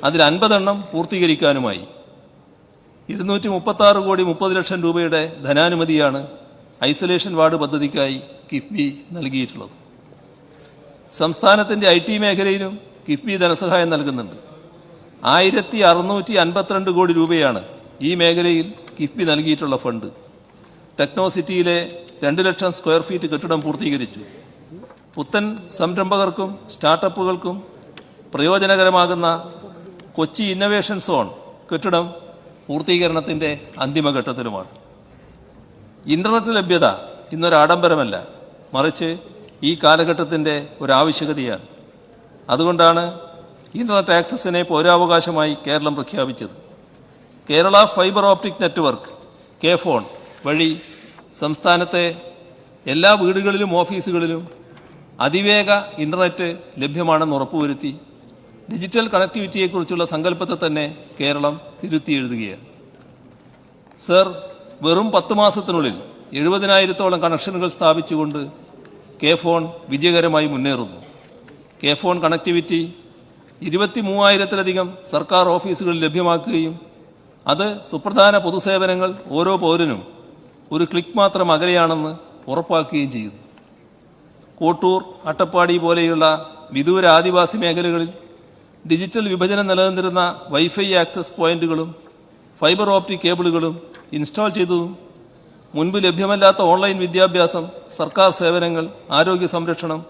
അതിൽ 50 എണ്ണം പൂർത്തീകരിക്കാനുമായി. 236 കോടി 30 ലക്ഷം രൂപയുടെ ധനാനുമതിയാണ് ഐസൊലേഷൻ വാർഡ് പദ്ധതിക്കായി കിഫ്ബി നൽകിയിട്ടുള്ളത്. സംസ്ഥാനത്തിന്റെ IT മേഖലയിലും കിഫ്ബി ധനസഹായം നൽകുന്നുണ്ട്. 1652 കോടി രൂപയാണ് ഈ മേഖലയിൽ കിഫ്ബി നൽകിയിട്ടുള്ള ഫണ്ട്. ടെക്നോസിറ്റിയിലെ 2 ലക്ഷം സ്ക്വയർ ഫീറ്റ് കെട്ടിടം പൂർത്തീകരിച്ചു. പുത്തൻ സംരംഭകർക്കും സ്റ്റാർട്ടപ്പുകൾക്കും പ്രയോജനകരമാകുന്ന കൊച്ചി ഇന്നവേഷൻ സോൺ കെട്ടിടം പൂർത്തീകരണത്തിന്റെ അന്തിമഘട്ടത്തിലുമാണ്. ഇന്റർനെറ്റ് ലഭ്യത ഇന്നൊരു ആഡംബരമല്ല, മറിച്ച് ഈ കാലഘട്ടത്തിന്റെ ഒരു ആവശ്യകതയാണ്. അതുകൊണ്ടാണ് ഇന്റർനെറ്റ് ആക്സസിനെ പൗരാവകാശമായി കേരളം പ്രഖ്യാപിച്ചത്. Kerala fibre optic network KFON വഴി സംസ്ഥാനത്തെ എല്ലാ വീടുകളിലും ഓഫീസുകളിലും അതിവേഗ ഇന്റർനെറ്റ് ലഭ്യമാണെന്ന് ഉറപ്പുവരുത്തി ഡിജിറ്റൽ കണക്ടിവിറ്റിയെക്കുറിച്ചുള്ള സങ്കല്പത്തെ തന്നെ കേരളം തിരുത്തി എഴുതുകയാണ്. സർ, വെറും 10 മാസത്തിനുള്ളിൽ 70,000-ഓളം കണക്ഷനുകൾ സ്ഥാപിച്ചുകൊണ്ട് KFON വിജയകരമായി മുന്നേറുന്നു. KFON കണക്ടിവിറ്റി 23,000-ലധികം സർക്കാർ ഓഫീസുകളിൽ ലഭ്യമാക്കുകയും അത് സുപ്രധാന പൊതുസേവനങ്ങൾ ഓരോ പൗരനും ഒരു ക്ലിക്ക് മാത്രം അകലെയാണെന്ന് ഉറപ്പാക്കുകയും ചെയ്യുന്നു. കോട്ടൂർ, അട്ടപ്പാടി പോലെയുള്ള വിദൂര ആദിവാസി മേഖലകളിൽ ഡിജിറ്റൽ വിഭജനം നിലനിന്നിരുന്ന വൈഫൈ ആക്സസ് പോയിന്റുകളും ഫൈബർ ഓപ്റ്റിക് കേബിളുകളും ഇൻസ്റ്റാൾ ചെയ്തതും മുൻപ് ലഭ്യമല്ലാത്ത ഓൺലൈൻ വിദ്യാഭ്യാസം, സർക്കാർ സേവനങ്ങൾ, ആരോഗ്യ സംരക്ഷണം,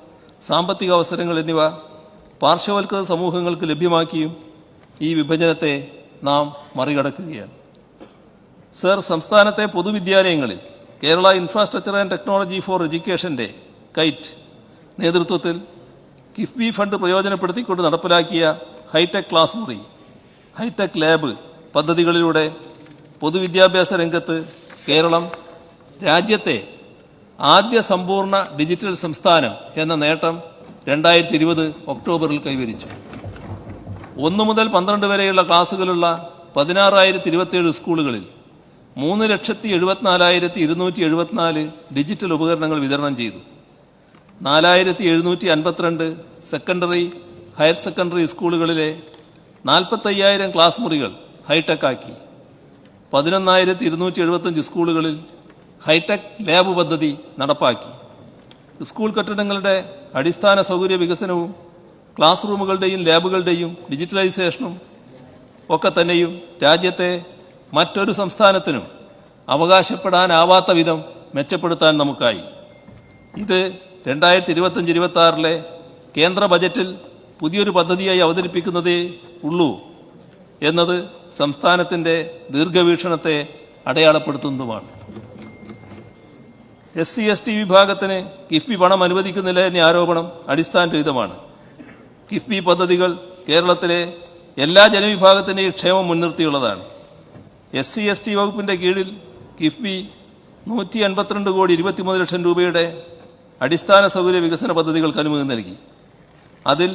സാമ്പത്തിക അവസരങ്ങൾ എന്നിവ പാർശ്വവൽക്കൃത സമൂഹങ്ങൾക്ക് ലഭ്യമാക്കിയും ഈ വിഭജനത്തെ നാം മറികടക്കുകയാണ്. സർ, സംസ്ഥാനത്തെ പൊതുവിദ്യാലയങ്ങളിൽ Kerala infrastructure and technology for എഡ്യൂക്കേഷന്റെ കൈറ്റ് നേതൃത്വത്തിൽ കിഫ്ബി ഫണ്ട് പ്രയോജനപ്പെടുത്തിക്കൊണ്ട് നടപ്പിലാക്കിയ ഹൈടെക് ക്ലാസ് മുറി, ഹൈടെക് ലാബ് പദ്ധതികളിലൂടെ പൊതുവിദ്യാഭ്യാസ രംഗത്ത് കേരളം രാജ്യത്തെ ആദ്യ സമ്പൂർണ്ണ ഡിജിറ്റൽ സംസ്ഥാനം എന്ന നേട്ടം 2020 ഒക്ടോബറിൽ കൈവരിച്ചു. 1 മുതൽ 12 വരെയുള്ള ക്ലാസുകളുള്ള 16,027 സ്കൂളുകളിൽ 3,74,274 ഡിജിറ്റൽ ഉപകരണങ്ങൾ വിതരണം ചെയ്തു. 4,752 സെക്കൻഡറി, ഹയർ സെക്കൻഡറി സ്കൂളുകളിലെ 45,000 ക്ലാസ് മുറികൾ ഹൈടെക് ആക്കി. 11,275 സ്കൂളുകളിൽ ഹൈടെക് ലാബ് പദ്ധതി നടപ്പാക്കി. സ്കൂൾ കെട്ടിടങ്ങളുടെ അടിസ്ഥാന സൗകര്യ വികസനവും ക്ലാസ് റൂമുകളുടെയും ലാബുകളുടെയും ഡിജിറ്റലൈസേഷനും ഒക്കെ തന്നെയും രാജ്യത്തെ മറ്റൊരു സംസ്ഥാനത്തിനും അവകാശപ്പെടാനാവാത്ത വിധം മെച്ചപ്പെടുത്താൻ നമുക്കായി. ഇത് 2025-26 കേന്ദ്ര ബജറ്റിൽ പുതിയൊരു പദ്ധതിയായി അവതരിപ്പിക്കുന്നതേ ഉള്ളൂ എന്നത് സംസ്ഥാനത്തിന്റെ ദീർഘവീക്ഷണത്തെ അടയാളപ്പെടുത്തുന്നതുമാണ്. SC/ST വിഭാഗത്തിന് കിഫ്ബി പണം അനുവദിക്കുന്നില്ല എന്ന ആരോപണം അടിസ്ഥാനരഹിതമാണ്. കിഫ്ബി പദ്ധതികൾ കേരളത്തിലെ എല്ലാ ജനവിഭാഗത്തിൻ്റെയും ക്ഷേമം മുൻനിർത്തിയുള്ളതാണ്. SC/ST വകുപ്പിൻ്റെ കീഴിൽ കിഫ്ബി 152 കോടി 23 ലക്ഷം രൂപയുടെ അടിസ്ഥാന സൗകര്യ വികസന പദ്ധതികൾക്ക് അനുമതി നൽകി. അതിൽ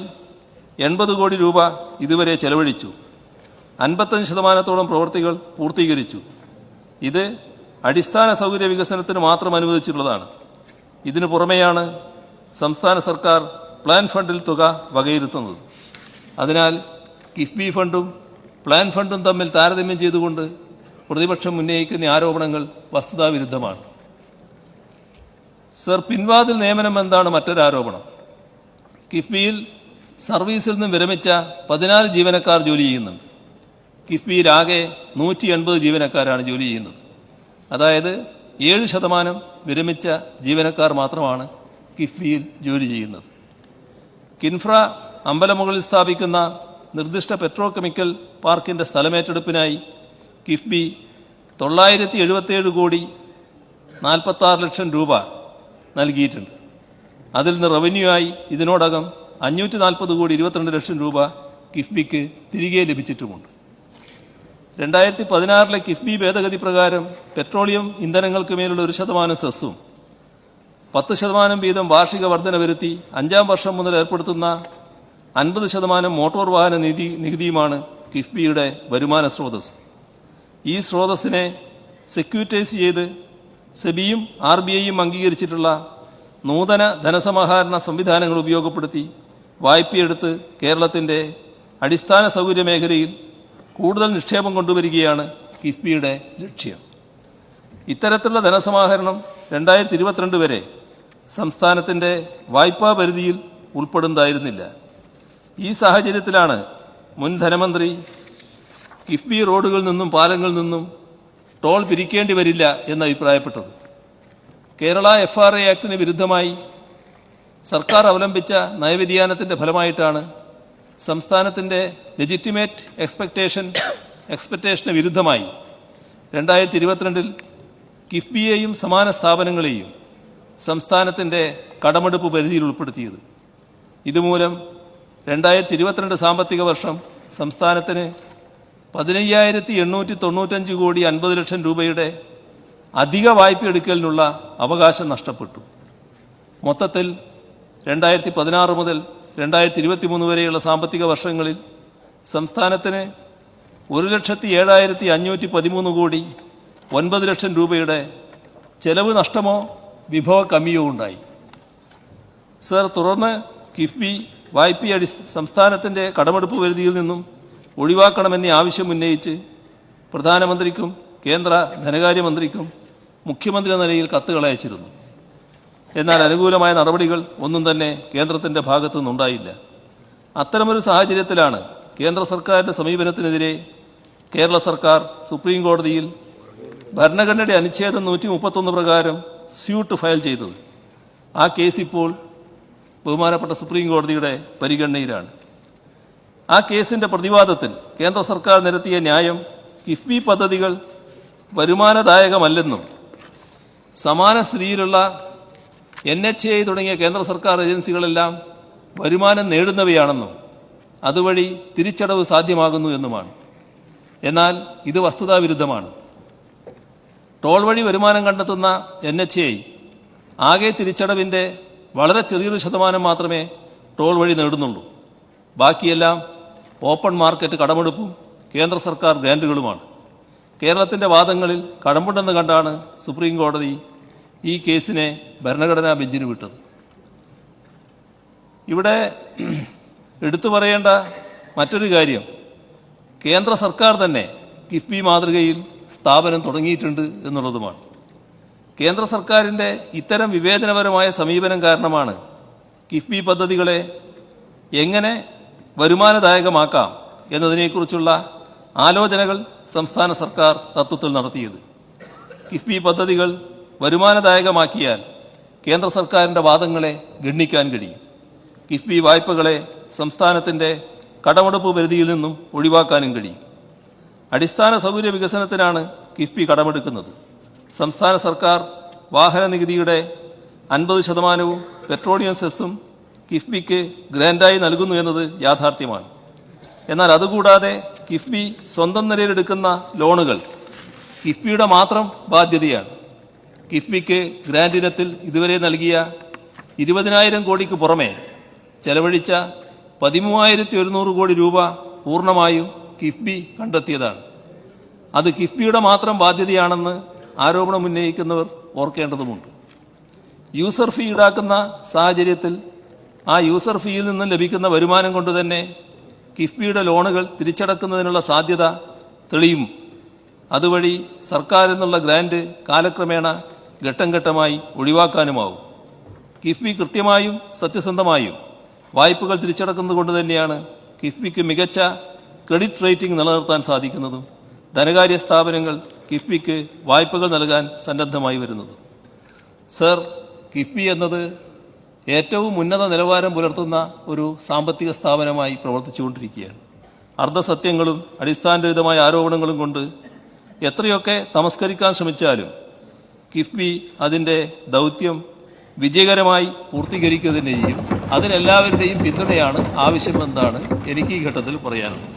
80 കോടി രൂപ ഇതുവരെ ചെലവഴിച്ചു. 55% പ്രവൃത്തികൾ പൂർത്തീകരിച്ചു. ഇത് അടിസ്ഥാന സൗകര്യ വികസനത്തിന് മാത്രം അനുവദിച്ചിട്ടുള്ളതാണ്. ഇതിനു പുറമെയാണ് സംസ്ഥാന സർക്കാർ പ്ലാൻ ഫണ്ടിൽ തുക വകയിരുത്തുന്നത്. അതിനാൽ കിഫ്ബി ഫണ്ടും പ്ലാൻ ഫണ്ടും തമ്മിൽ താരതമ്യം ചെയ്തുകൊണ്ട് പ്രതിപക്ഷം ഉന്നയിക്കുന്ന ആരോപണങ്ങൾ വസ്തുതാവിരുദ്ധമാണ്. സർ, പിൻവാതിൽ നിയമനം എന്താണ് മറ്റൊരാരോപണം. കിഫ്ബിയിൽ സർവീസിൽ നിന്നും വിരമിച്ച 14 ജീവനക്കാർ ജോലി ചെയ്യുന്നുണ്ട്. കിഫ്ബിയിൽ ആകെ 180 ജീവനക്കാരാണ് ജോലി ചെയ്യുന്നത്. അതായത് 7% വിരമിച്ച ജീവനക്കാർ മാത്രമാണ് കിഫ്ബിയിൽ ജോലി ചെയ്യുന്നത്. കിൻഫ്ര അമ്പലമുകളിൽ സ്ഥാപിക്കുന്ന നിർദ്ദിഷ്ട പെട്രോ കെമിക്കൽ പാർക്കിന്റെ സ്ഥലമേറ്റെടുപ്പിനായി കിഫ്ബി 977 കോടി 46 ലക്ഷം രൂപ നൽകിയിട്ടുണ്ട്. അതിൽ നിന്ന് റവന്യൂ ആയി ഇതിനോടകം 540 കോടി 22 ലക്ഷം രൂപ കിഫ്ബിക്ക് തിരികെ ലഭിച്ചിട്ടുമുണ്ട്. 2016 കിഫ്ബി ഭേദഗതി പ്രകാരം പെട്രോളിയം ഇന്ധനങ്ങൾക്ക് മേലുള്ള 1% സെസ്സും 10% വീതം വാർഷിക വർധന വരുത്തി 5-ാം വർഷം മുതൽ ഏർപ്പെടുത്തുന്ന 50% മോട്ടോർ വാഹന നികുതിയുമാണ് കിഫ്ബിയുടെ വരുമാന സ്രോതസ്. ഈ സ്രോതസ്സിനെ സെക്യൂരിറ്റൈസ് ചെയ്ത് സെബിയും RBIയും അംഗീകരിച്ചിട്ടുള്ള നൂതന ധനസമാഹരണ സംവിധാനങ്ങൾ ഉപയോഗപ്പെടുത്തി വായ്പയെടുത്ത് കേരളത്തിൻ്റെ അടിസ്ഥാന സൗകര്യ മേഖലയിൽ കൂടുതൽ നിക്ഷേപം കൊണ്ടുവരികയാണ് കിഫ്ബിയുടെ ലക്ഷ്യം. ഇത്തരത്തിലുള്ള ധനസമാഹരണം 2022 വരെ സംസ്ഥാനത്തിൻ്റെ വായ്പാ പരിധിയിൽ ഉൾപ്പെടുന്നതായിരുന്നില്ല. ഈ സാഹചര്യത്തിലാണ് മുൻ ധനമന്ത്രി കിഫ്ബി റോഡുകളിൽ നിന്നും പാലങ്ങളിൽ നിന്നും ടോൾ പിരിക്കേണ്ടി വരില്ല എന്ന് അഭിപ്രായപ്പെട്ടത്. കേരള FRA ആക്ടിന് വിരുദ്ധമായി സർക്കാർ അവലംബിച്ച നയവ്യതിയാനത്തിന്റെ ഫലമായിട്ടാണ് സംസ്ഥാനത്തിന്റെ ലെജിറ്റിമേറ്റ് എക്സ്പെക്ടേഷന് വിരുദ്ധമായി 2022 കിഫ്ബിയെയും സമാന സ്ഥാപനങ്ങളെയും സംസ്ഥാനത്തിന്റെ കടമെടുപ്പ് പരിധിയിൽ ഉൾപ്പെടുത്തിയത്. ഇതുമൂലം 2022 സാമ്പത്തിക വർഷം സംസ്ഥാനത്തിന് 15,895 കോടി 50 ലക്ഷം രൂപയുടെ അധിക വായ്പ എടുക്കലിനുള്ള അവകാശം നഷ്ടപ്പെട്ടു. മൊത്തത്തിൽ 2016 മുതൽ 2023 വരെയുള്ള സാമ്പത്തിക വർഷങ്ങളിൽ സംസ്ഥാനത്തിന് 1,07,513 കോടി 9 ലക്ഷം രൂപയുടെ ചെലവ് നഷ്ടമോ വിഭവ കമ്മിയോ ഉണ്ടായി. സർ, തുടർന്ന് കിഫ്ബി വായ്പ സംസ്ഥാനത്തിൻ്റെ കടമെടുപ്പ് പരിധിയിൽ നിന്നും ഒഴിവാക്കണമെന്ന ആവശ്യം ഉന്നയിച്ച് പ്രധാനമന്ത്രിക്കും കേന്ദ്ര ധനകാര്യമന്ത്രിക്കും മുഖ്യമന്ത്രി എന്ന നിലയിൽ കത്തുകൾ അയച്ചിരുന്നു. എന്നാൽ അനുകൂലമായ നടപടികൾ ഒന്നും തന്നെ കേന്ദ്രത്തിന്റെ ഭാഗത്തു നിന്നുണ്ടായില്ല. അത്തരമൊരു സാഹചര്യത്തിലാണ് കേന്ദ്ര സർക്കാരിന്റെ സമീപനത്തിനെതിരെ കേരള സർക്കാർ സുപ്രീം കോടതിയിൽ ഭരണഘടനയുടെ അനുച്ഛേദം 131 പ്രകാരം സ്യൂട്ട് ഫയൽ ചെയ്തത്. ആ കേസ് ഇപ്പോൾ ബഹുമാനപ്പെട്ട സുപ്രീം കോടതിയുടെ പരിഗണനയിലാണ്. ആ കേസിന്റെ പ്രതിവാദത്തിൽ കേന്ദ്ര സർക്കാർ നിരത്തിയ ന്യായം കിഫ്ബി പദ്ധതികൾ വരുമാനദായകമല്ലെന്നും സമാന സ്ഥിതിയിലുള്ള NHAI തുടങ്ങിയ കേന്ദ്ര സർക്കാർ ഏജൻസികളെല്ലാം വരുമാനം നേടുന്നവയാണെന്നും അതുവഴി തിരിച്ചടവ് സാധ്യമാകുന്നു എന്നുമാണ്. എന്നാൽ ഇത് വസ്തുതാവിരുദ്ധമാണ്. ടോൾ വഴി വരുമാനം കണ്ടെത്തുന്ന NHAI ആകെ തിരിച്ചടവിൻ്റെ വളരെ ചെറിയൊരു ശതമാനം മാത്രമേ ടോൾ വഴി നേടുന്നുള്ളൂ. ബാക്കിയെല്ലാം ഓപ്പൺ മാർക്കറ്റ് കടമെടുപ്പും കേന്ദ്ര സർക്കാർ ഗ്രാന്റുകളുമാണ്. കേരളത്തിൻ്റെ വാദങ്ങളിൽ കടമ്പുണ്ടെന്ന് കണ്ടാണ് സുപ്രീം കോടതി ഈ കേസിനെ ഭരണഘടനാ ബെഞ്ചിന് വിട്ടത്. ഇവിടെ എടുത്തു പറയേണ്ട മറ്റൊരു കാര്യം, കേന്ദ്ര സർക്കാർ തന്നെ കിഫ്ബി മാതൃകയിൽ സ്ഥാപനം തുടങ്ങിയിട്ടുണ്ട് എന്നുള്ളതുമാണ്. കേന്ദ്ര സർക്കാരിൻ്റെ ഇത്തരം വിവേചനപരമായ സമീപനം കാരണമാണ് കിഫ്ബി പദ്ധതികളെ എങ്ങനെ വരുമാനദായകമാക്കാം എന്നതിനെക്കുറിച്ചുള്ള ആലോചനകൾ സംസ്ഥാന സർക്കാർ തത്വത്തിൽ നടത്തിയത്. കിഫ്ബി പദ്ധതികൾ വരുമാനദായകമാക്കിയാൽ കേന്ദ്ര സർക്കാരിൻ്റെ വാദങ്ങളെ ഗണ്ണിക്കാൻ കഴിയും. കിഫ്ബി വായ്പകളെ സംസ്ഥാനത്തിൻ്റെ കടമെടുപ്പ് പരിധിയിൽ നിന്നും ഒഴിവാക്കാനും കഴിയും. അടിസ്ഥാന സൗകര്യ വികസനത്തിനാണ് കിഫ്ബി കടമെടുക്കുന്നത്. സംസ്ഥാന സർക്കാർ വാഹന നികുതിയുടെ 50%-വും പെട്രോളിയം സെസ്സും കിഫ്ബിക്ക് ഗ്രാന്റായി നൽകുന്നു എന്നത് യാഥാർത്ഥ്യമാണ്. എന്നാൽ അതുകൂടാതെ കിഫ്ബി സ്വന്തം നിലയിലെടുക്കുന്ന ലോണുകൾ കിഫ്ബിയുടെ മാത്രം ബാധ്യതയാണ്. കിഫ്ബിക്ക് ഗ്രാന്റ് ഇനത്തിൽ ഇതുവരെ നൽകിയ 20,000 കോടിക്ക് പുറമെ ചെലവഴിച്ച 13,100 കോടി രൂപ പൂർണ്ണമായും കിഫ്ബി കണ്ടെത്തിയതാണ്. അത് കിഫ്ബിയുടെ മാത്രം ബാധ്യതയാണെന്ന് ആരോപണം ഉന്നയിക്കുന്നവർ ഓർക്കേണ്ടതുമുണ്ട്. യൂസർ ഫീ ഈടാക്കുന്ന സാഹചര്യത്തിൽ ആ യൂസർ ഫീയിൽ നിന്നും ലഭിക്കുന്ന വരുമാനം കൊണ്ട് തന്നെ കിഫ്ബിയുടെ ലോണുകൾ തിരിച്ചടക്കുന്നതിനുള്ള സാധ്യത തെളിയും. അതുവഴി സർക്കാരിൽ നിന്നുള്ള ഗ്രാന്റ് കാലക്രമേണ ഘട്ടം ഘട്ടമായി ഒഴിവാക്കാനുമാവും. കിഫ്ബി കൃത്യമായും സത്യസന്ധമായും വായ്പകൾ തിരിച്ചടക്കുന്നത് കൊണ്ട് തന്നെയാണ് കിഫ്ബിക്ക് മികച്ച ക്രെഡിറ്റ് റേറ്റിംഗ് നിലനിർത്താൻ സാധിക്കുന്നതും ധനകാര്യ സ്ഥാപനങ്ങൾ കിഫ്ബിക്ക് വായ്പകൾ നൽകാൻ സന്നദ്ധമായി വരുന്നത്. സർ, കിഫ്ബി എന്നത് ഏറ്റവും ഉന്നത നിലവാരം പുലർത്തുന്ന ഒരു സാമ്പത്തിക സ്ഥാപനമായി പ്രവർത്തിച്ചുകൊണ്ടിരിക്കുകയാണ്. അർദ്ധസത്യങ്ങളും അടിസ്ഥാനരഹിതമായ ആരോപണങ്ങളും കൊണ്ട് എത്രയൊക്കെ തമസ്കരിക്കാൻ ശ്രമിച്ചാലും കിഫ്ബി അതിൻ്റെ ദൗത്യം വിജയകരമായി പൂർത്തീകരിക്കുക തന്നെ ചെയ്യും. അതിനെല്ലാവരുടെയും പിന്തുണയാണ് ആവശ്യമെന്നാണ് എനിക്ക് ഈ ഘട്ടത്തിൽ പറയാനുള്ളത്.